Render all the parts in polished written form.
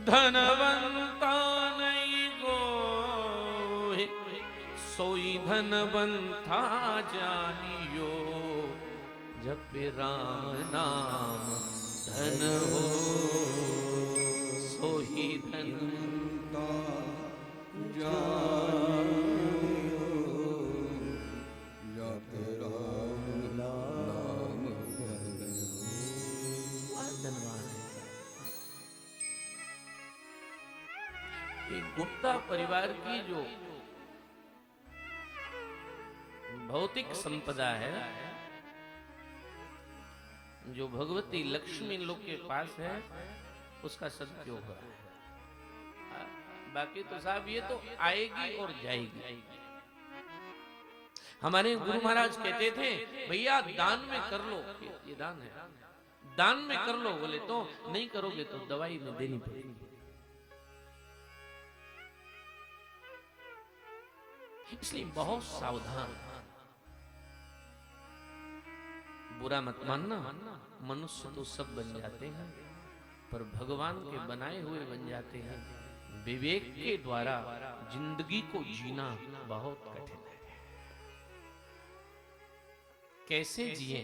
धनवंता नहीं को सोई धनवंता जानियो, जप राम नाम धन हो सोई धनवंता जानियो, जप राम नाम धन हो। धन्यवाद। गुप्ता परिवार की जो भौतिक संपदा है, जो भगवती लक्ष्मी लोग के पास है, उसका सदुपयोग हो रहा है। बाकी तो साहब ये तो आएगी और जाएगी। हमारे गुरु महाराज कहते थे भैया दान में कर लो, ये दान है, दान में कर लो, बोले तो नहीं करोगे तो दवाई में देनी पड़ेगी। इसलिए बहुत सावधान, बुरा मत मानना। मनुष्य तो सब बन जाते हैं, पर भगवान के बनाए हुए बन जाते हैं। विवेक के द्वारा जिंदगी को जीना बहुत कठिन है। कैसे जिए?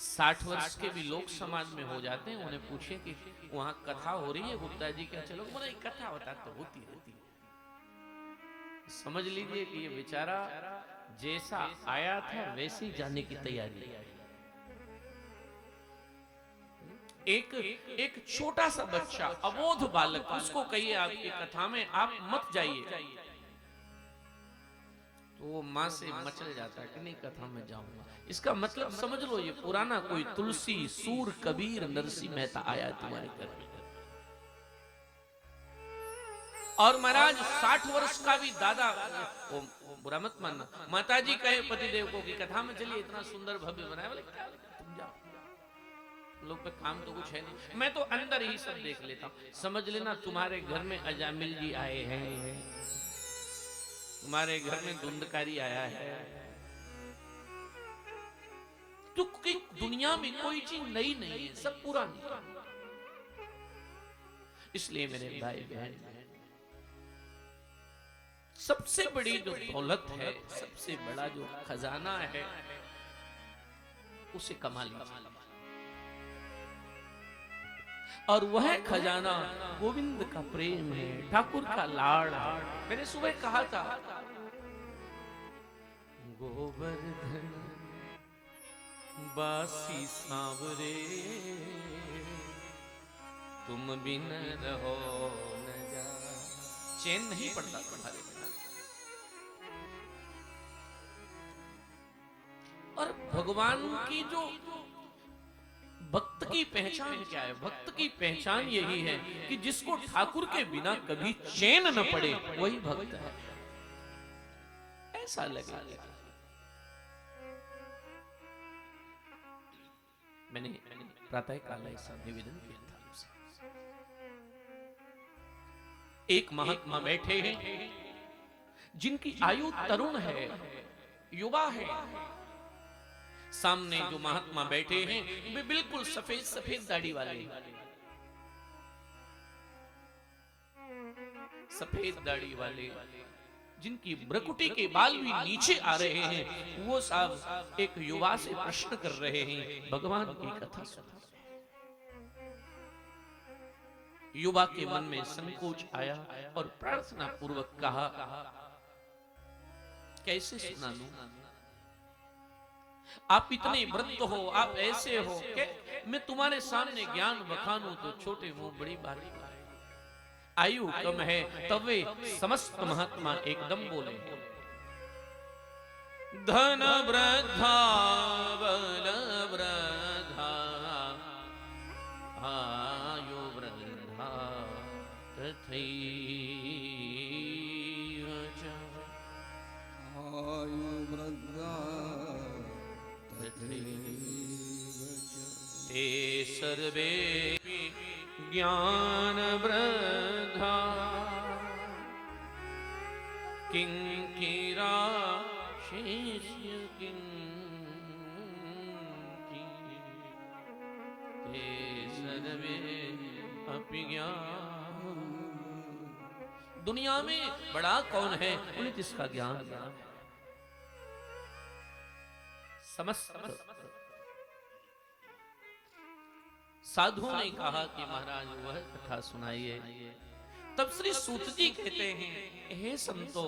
60 वर्ष के भी लोग समाज में हो जाते हैं, उन्हें पूछे कि वहां कथा हो रही है गुप्ता जी, क्या चलो? बोले कथा बता तो होती रहती है। समझ लीजिए कि ये बेचारा जैसा आया था वैसे ही जाने की तैयारी। एक छोटा सा बच्चा, अबोध बालक, उसको कहिए आपकी कथा में आप मत जाइए, तो वो मां से मचल जाता है कि नहीं कथा में जाऊंगा। इसका मतलब समझ लो ये पुराना कोई तुलसी, सूर, कबीर, नरसिंह मेहता आया तुम्हारे घर में। और महाराज 60 वर्ष का भी दादा, वो बुरा मत मानना, माताजी कहे पतिदेव को कि कथा में चलिए, इतना सुंदर भव्य बनाया। बोले क्या तुम जाओ, लोग पे काम तो कुछ है नहीं, मैं तो अंदर ही सब देख लेता हूं। समझ लेना तुम्हारे घर में अजामिल जी आए हैं, तुम्हारे घर में धुंधकारी आया है। तो दुनिया में कोई चीज नई नहीं है, सब पुरानी। इसलिए मेरे भाई बहन, सबसे बड़ी जो दौलत है, सबसे बड़ा जो खजाना है, उसे कमा लीजिए। और वह खजाना गोविंद का प्रेम है, ठाकुर का लाड़ है। मैंने सुबह कहा था, गोवर्धन बासी सांवरे तुम बिन रहो न जा। चैन नहीं पड़ता तुम्हारे बिना। और भगवान की जो भक्त की पहचान क्या है? भक्त की पहचान यही है कि जिसको ठाकुर के बिना कभी चैन न पड़े, वही भक्त है। ऐसा लगे। मैंने प्रातः काल ऐसा निवेदन किया था उसे। एक महात्मा बैठे हैं जिनकी आयु तरुण है, युवा है। सामने जो महात्मा बैठे हैं वे बिल्कुल सफेद सफेद दाढ़ी वाले, सफेद दाढ़ी वाले, जिनकी भ्रुकुटी के बाल भी नीचे आ रहे हैं। वो साहब एक युवा से प्रश्न कर रहे हैं, भगवान की कथा सुना। युवा के मन में संकोच आया और प्रार्थना पूर्वक कहा, कैसे सुना लूं? आप इतने वृद्ध हो, आप ऐसे हो कि मैं तुम्हारे सामने ज्ञान बखानूं तो छोटे मुंह बड़ी बात। आयु कम है, तब वे समस्त महात्मा एकदम बोले, धन वृद्धा बल वृद्धा आयु वृद्धा तथैव च। आयु वृद्धा ते सर्वे ज्ञान वृद्धा किंकिरा शिष्य किंकी ते सर्वे अभिज्ञान। दुनिया में बड़ा कौन है? उन्हें जिसका ज्ञान समस्त साधुओं ने कहा कि महाराज वह कथा सुनाइए। तब श्री सूत जी कहते हैं, हे संतो,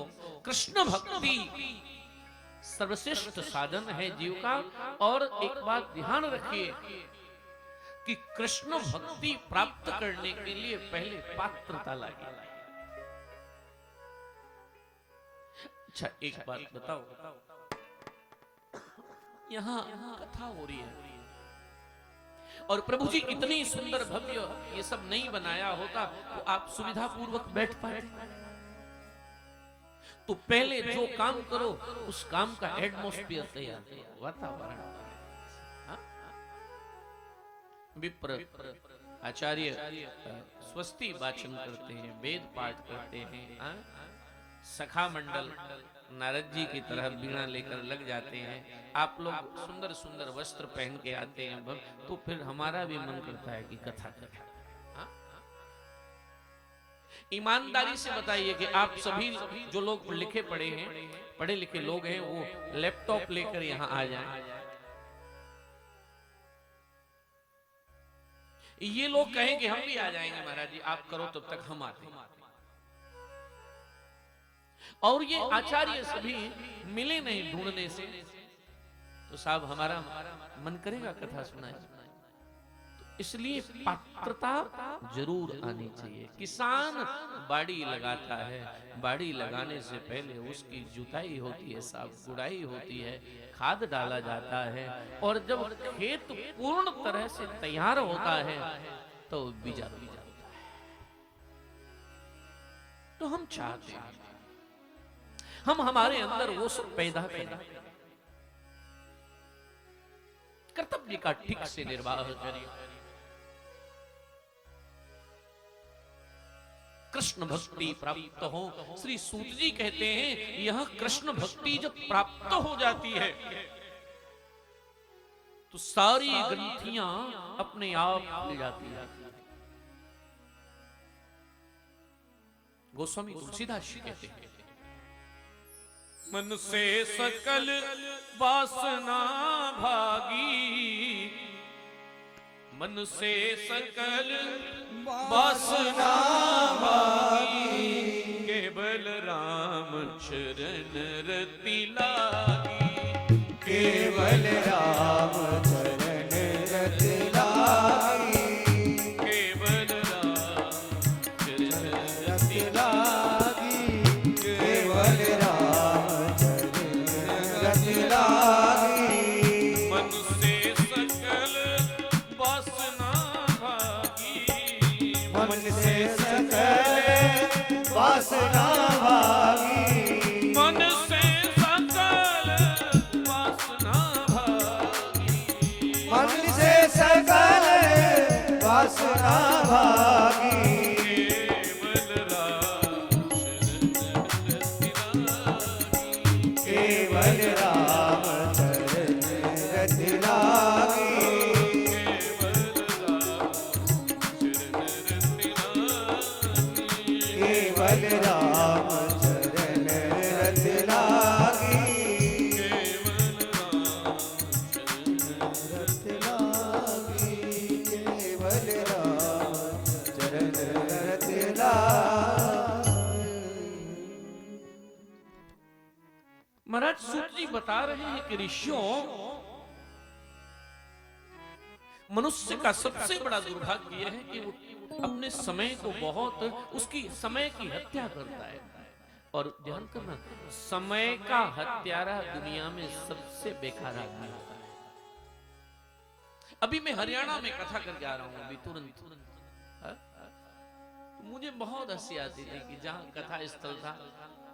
कृष्ण भक्ति सर्वश्रेष्ठ साधन है जीव का। और एक बात ध्यान रखिए कि कृष्ण भक्ति प्राप्त करने के लिए पहले पात्रता लगी। अच्छा एक बात बताओ, यहाँ कथा हो रही है और प्रभु जी इतनी सुंदर भव्य ये सब नहीं बनाया होता तो आप सुविधा पूर्वक बैठ पाए। तो पहले जो काम करो उस काम का एटमॉस्फेयर तैयार करो, वातावरण। विप्र आचार्य स्वस्ति वाचन करते हैं, वेद पाठ करते हैं, सखा मंडल नारद जी की तरह बीणा लेकर लग जाते हैं। आप लोग सुंदर सुंदर वस्त्र पहन के आते हैं, तो फिर हमारा भी मन करता है कि कथा कथा। ईमानदारी से बताइए कि आप सभी जो लोग लिखे पढ़े हैं, पढ़े लिखे लोग हैं, वो लैपटॉप लेकर यहां आ जाएं। ये लोग कहें कि हम भी आ जाएंगे महाराज जी, आप करो तब तक हम आते हैं। और ये आचार्य सभी मिले नहीं ढूंढने से, तो साहब हमारा मन करेगा कथा सुनाए। तो इसलिए पात्रता जरूर आनी चाहिए। किसान बाड़ी लगाता है, बाड़ी लगाने से पहले उसकी जुताई होती है, साफ गुड़ाई होती है, खाद डाला जाता है, और जब खेत पूर्ण तरह से तैयार होता है तो बीजा होता है। तो हम चाहते हैं हम हमारे अंदर वो सब पैदा करें, कर्तव्य का ठीक से निर्वाह करें, कृष्ण भक्ति प्राप्त हो। श्री सूत जी कहते हैं, यह कृष्ण भक्ति जब प्राप्त हो जाती है तो सारी ग्रंथियां अपने आप खुल जाती है। गोस्वामी तुलसीदास जी कहते हैं, मन से सकल वासना भागी, मन से सकल वासना भागी, केवल राम चरण रति लागी, केवल राम चरण रति लागी, केवल राम चरण रति लागी, केवल राम चरण रति लागी, मन से सकल वासना भागी, मन से सकल वासना भागी, मन से सकल वासना भागी, मन से सकल वासना भागी, केवल राम चरण रति लागी, केवल राम चरण रति लागी, रति लागी, केवल राम चरण रति लागी। महाराज सूत जी बता रहे हैं कि ऋषियों, मनुष्य का सबसे बड़ा दुर्भाग्य यह है कि वो अपने समय को बहुत उसकी समय की हत्या करता है। और ध्यान करना, समय का हत्यारा दुनिया में सबसे बेकार आदमी होता है। अभी मैं हरियाणा में कथा करके आ रहा हूं, अभी तुरंत मुझे बहुत हंसी आती थी कि जहां कथा स्थल था,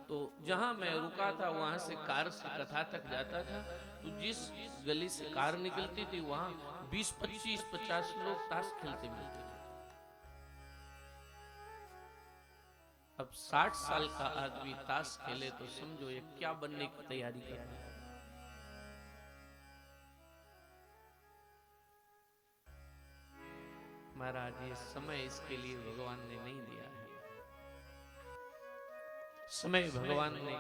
तो जहां मैं रुका था वहां से कार से कथा तक जाता था, तो जिस गली से कार निकलती थी वहां 20, 25, 50 लोग ताश खेलते मिलते थे। अब 60 साल का आदमी ताश खेले तो समझो ये क्या बनने की तैयारी कर रहा है। महाराज ये समय इसके लिए भगवान ने नहीं दिया है। समय भगवान ने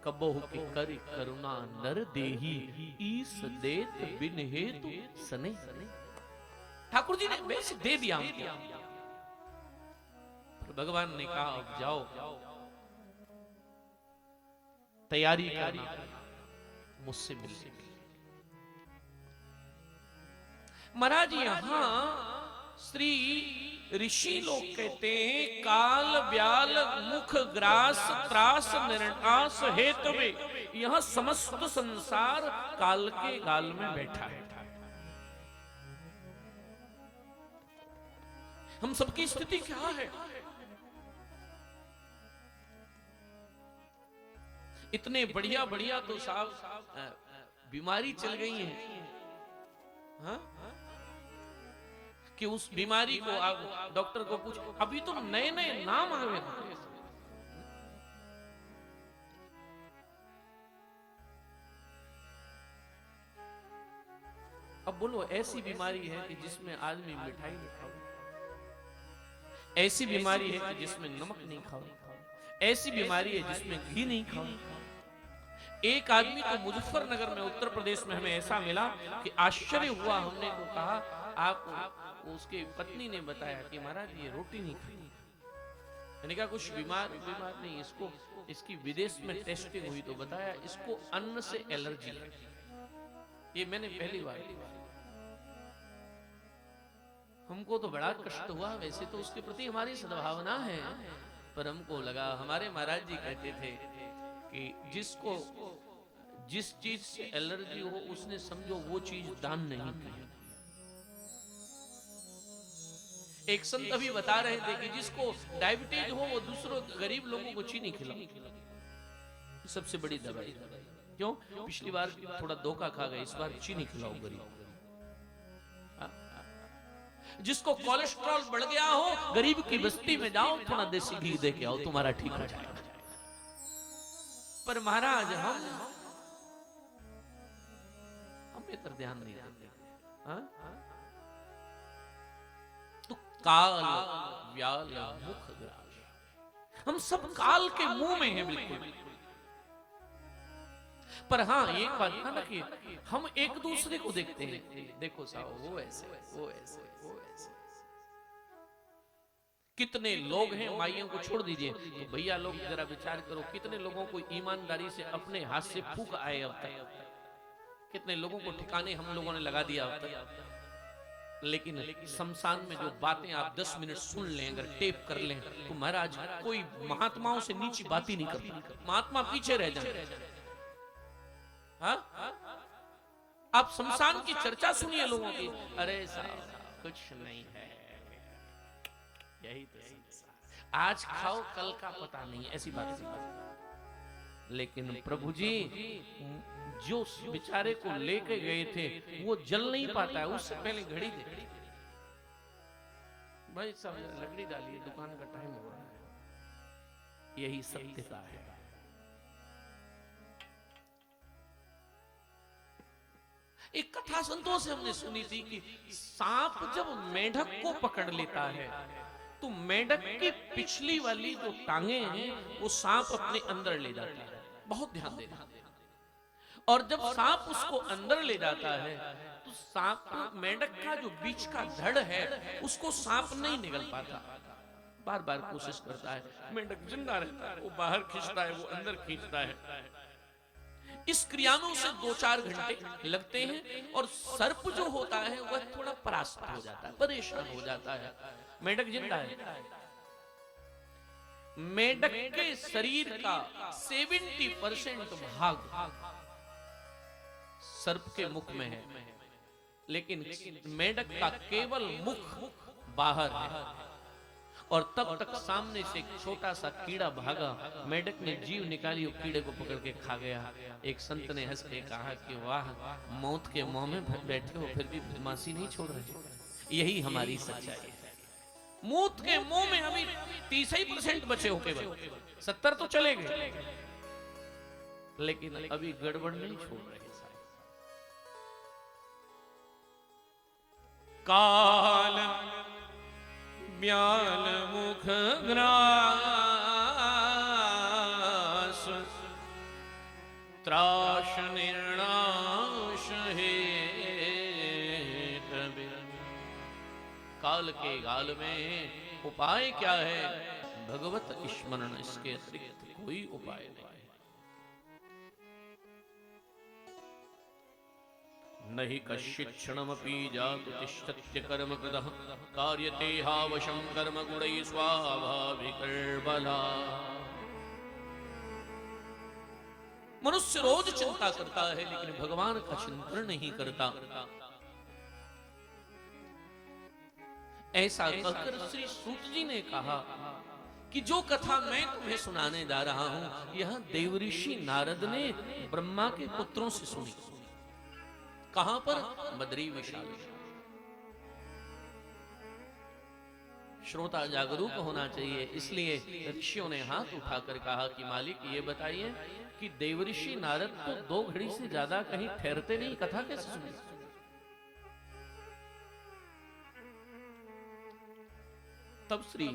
कबहु की करी करुणा नर देही ईस देत बिन हेतु सने। ठाकुर जी ने वैसे दे दिया हमको, पर भगवान ने कहा अब जाओ तैयारी करना मुझसे मिलने की। महाराज यहां श्री ऋषि लोग कहते हैं काल व्याल मुख ग्रास त्रास निर्णास हेतवे, यह समस्त संसार काल के गाल में बैठा है। हम सबकी स्थिति क्या है? इतने बढ़िया बढ़िया तो साहब बीमारी चल गई है, हाँ? कि उस बीमारी को आप डॉक्टर को पूछ, अभी तो नए नए नाम आ गए। अब बोलो ऐसी बीमारी है कि जिसमें आदमी मिठाई नहीं खाओ, ऐसी बीमारी है कि जिसमें नमक नहीं खाओ, ऐसी बीमारी है जिसमें घी नहीं खाओ। एक आदमी तो मुजफ्फरनगर में उत्तर प्रदेश में हमें ऐसा मिला कि आश्चर्य हुआ। हमने को कहा आप उसके पत्नी ने बताया कि महाराज ये रोटी नहीं खाती। मैंने कहा कुछ बीमार नहीं, इसको इसकी विदेश में टेस्टिंग हुई तो बताया इसको अन्न से एलर्जी है। ये मैंने पहली बार। हमको तो बड़ा कष्ट हुआ, वैसे तो उसके प्रति हमारी सद्भावना है, पर हमको लगा हमारे महाराज जी कहते थे कि जिसको जिस चीज से एलर्जी हो उसने समझो वो चीज दान नहीं की। एक संत अभी बता रहे थे कि जिसको डायबिटीज हो वो दूसरों गरीब लोगों को चीनी खिलाओ, सबसे बड़ी दवाई। क्यों? पिछली बार थोड़ा धोखा खा गए, इस बार चीनी खिलाओ गरीब। जिसको कोलेस्ट्रॉल बढ़ गया हो गरीब की बस्ती में जाओ, थोड़ा देसी घी दे के आओ, तुम्हारा ठीक हो जाएगा। पर महाराज हम इधर ध्यान नहीं देते। तो काल व्याल मुख ग्रास, हम सब काल के मुंह में हैं बिल्कुल। पर हाँ एक बात ध्यान रखिए, हम एक दूसरे को देखते हैं, देखो साहब वो ऐसे वो ऐसे वो ऐसे। कितने लोग हैं, माइयों को छोड़ दीजिए, तो भैया लोग जरा विचार करो कितने लोगों को ईमानदारी से अपने हाथ से फूंक आए अब तक, कितने लोगों को ठिकाने हम लोगों ने लगा दिया अब तक। लेकिन शमशान में जो बातें आप 10 मिनट सुन लें, अगर टेप कर लें, तो महाराज कोई महात्माओं से नीची बात ही नहीं करता, महात्मा पीछे रह जाए। हाँ? आप शमशान की चर्चा सुनिए लोगों की, अरे साहब कुछ नहीं है, यही तो संसार, आज खाओ कल का पता नहीं, ऐसी बात। लेकिन प्रभु जी जो बेचारे को लेके गए थे वो जल नहीं पाता है, उससे पहले घड़ी दे भाई साहब, लकड़ी डालिए, दुकान का टाइम हो रहा है। यही सत्यता है। एक कथा संतों से हमने सुनी थी कि सांप जब मेंढक को पकड़ लेता है तो मेंढक की पिछली वाली जो टांगे हैं वो सांप अपने अंदर ले जाता है। बहुत ध्यान देना। और जब सांप उसको अंदर ले जाता है तो सांप मेंढक का जो बीच का धड़ है उसको सांप नहीं निगल पाता, बार बार कोशिश करता है, मेंढक जिंदा रहता है, वो बाहर खींचता है, वो अंदर खींचता है। इस क्रिया में उसे 2-4 घंटे लगते हैं और सर्प जो होता है वह थोड़ा परास्त हो जाता है, परेशान हो जाता है। मेंढक जिंदा है। मेंढक के शरीर का 70% भाग सर्प के मुख में है, लेकिन मेंढक का केवल मुख बाहर है। और तब तक सामने से एक छोटा सा कीड़ा भागा, मेंढक ने जीव निकाली और कीड़े को पकड़ के खा गया। एक संत ने हंस के कहा कि वाह, मौत के मुंह में बैठे हो फिर भी बदमाशी नहीं छोड़ रहे। यही हमारी सच्चाई है। मौत के मुंह में अभी 30% बचे हो, केवल 70 तो चले गए, लेकिन अभी गड़बड़ नहीं छोड़ रहे। काल ब्याल मुख ग्रास त्रास निर्णाश हे काल के गाल में उपाय क्या है? भगवत स्मरण, इसके अतिरिक्त कोई उपाय नहीं है। नहि कश्चित् क्षणमपि जातु तिष्ठत्य कर्म कृतः कार्यते हावशं कर्म गुणैः स्वाभाविकर्बला। मनुष्य रोज चिंता करता है लेकिन भगवान का चिंतन नहीं करता। ऐसा कहकर श्री सूत जी ने कहा कि जो कथा मैं तुम्हें सुनाने जा रहा हूं यह देवऋषि नारद ने ब्रह्मा के पुत्रों से सुनी। कहां पर? बद्री विशाल। श्रोता जागरूक होना चाहिए, इसलिए ऋषियों ने हाथ उठाकर कहा कि मालिक ये बताइए कि देवऋषि नारद तो 2 घड़ी से ज्यादा कहीं ठहरते नहीं, कथा कैसे सुनी? तब श्री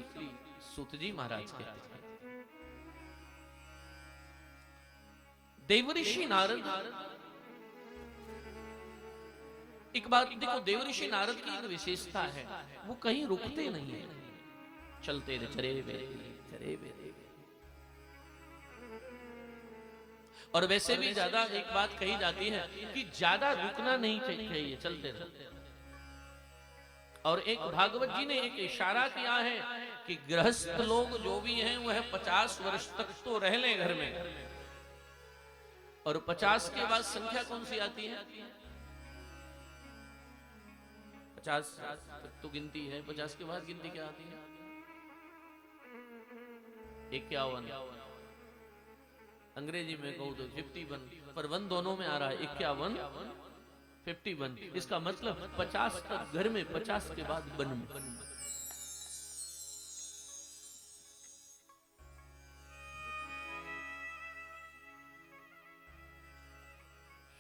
सूत जी महाराज कहते हैं, देवऋषि नारद, एक बात देखो, देवऋषि नारद की एक विशेषता है, वो कहीं रुकते नहीं है, चलते चरे वे। और वैसे भी ज्यादा एक बात कही जाती है कि ज्यादा रुकना नहीं चाहिए, चलते रहते। और एक भागवत जी ने एक इशारा किया है कि गृहस्थ लोग जो भी हैं वह 50 वर्ष तक तो रह लें घर में, और 50 के बाद संख्या कौन सी आती है? 50 तक तो गिनती है, 50 के बाद गिनती क्या आती है? 51। अंग्रेजी में कहूं तो 51, पर 1 दोनों में आ रहा है। 51, 51। इसका मतलब 50 तक घर में, 50 के बाद वन में।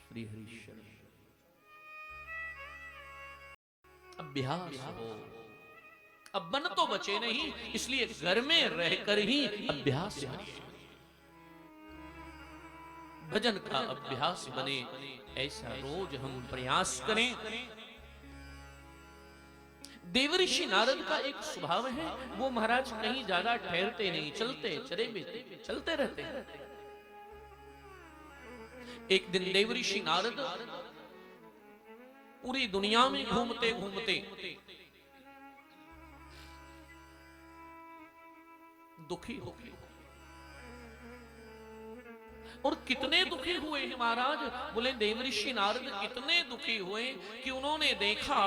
श्री हरिश्वर अभ्यास हो। अब मन तो बचे नहीं, इसलिए घर में रहकर ही अभ्यास करिए। भजन का अभ्यास बने, ऐसा रोज हम प्रयास करें। देवऋषि नारद का एक स्वभाव है, वो महाराज कहीं ज्यादा ठहरते नहीं, चलते चलते रहते हैं। एक दिन देवऋषि नारद पूरी दुनिया में घूमते घूमते दुखी हो गए। और कितने दुखी हुए हैं महाराज? बोले देवऋषि नारद इतने दुखी हुए कि उन्होंने देखा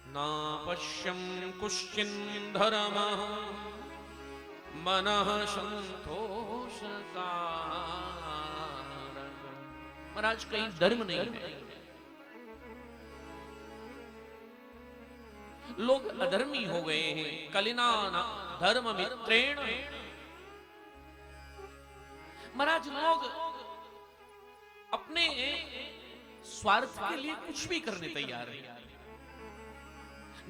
ना पश्यम कुश्चिन धर्म मनः संतोषकारक। महाराज कहीं धर्म नहीं है, लोग अधर्मी हो गए हैं। कलिना धर्म मित्रेण, महाराज लोग अपने स्वार्थ के लिए कुछ भी करने तैयार हैं।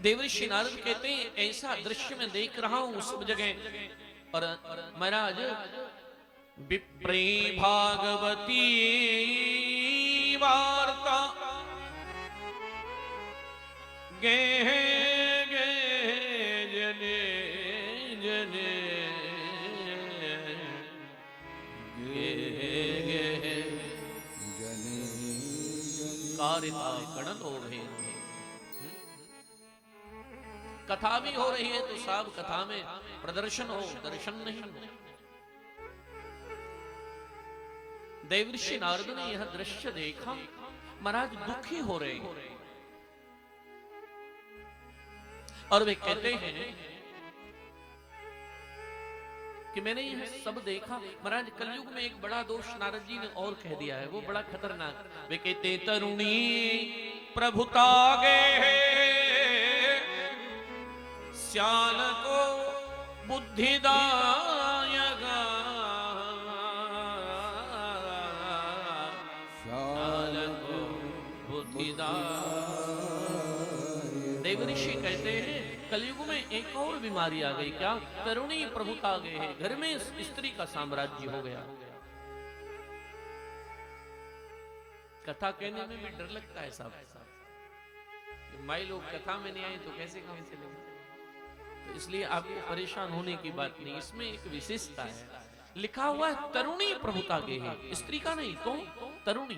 देवऋषि नारद कहते हैं ऐसा दृश्य मैं देख रहा हूं सब जगह। और महाराज विप्रे भागवती वार्ता गे गे जने जने कथा भी हो रही है तो सब कथा में प्रदर्शन हो, दर्शन नहीं हो। देवऋषि नारद ने यह दृश्य देखा, महाराज दुखी हो रहे हैं। और वे कहते हैं कि मैंने यह सब देखा। महाराज कलयुग में एक बड़ा दोष नारद जी ने और कह दिया है, वो बड़ा खतरनाक। वे कहते तरुणी प्रभुता गे श्याल को बुद्धिदायक श्याल को बुद्धि देवऋषि कहते हैं कलयुग में एक और बीमारी आ गई, क्या? तरुणी प्रभुता आ गए हैं, घर में स्त्री का साम्राज्य हो गया। कथा कहने में भी डर लगता है साहब, माई लोग कथा में नहीं आए तो कैसे काम चलेगा? तो इसलिए आपको परेशान होने की बात नहीं, इसमें एक विशेषता है। लिखा हुआ है तरुणी प्रभुता गे है, स्त्री का नहीं, तो तरुणी।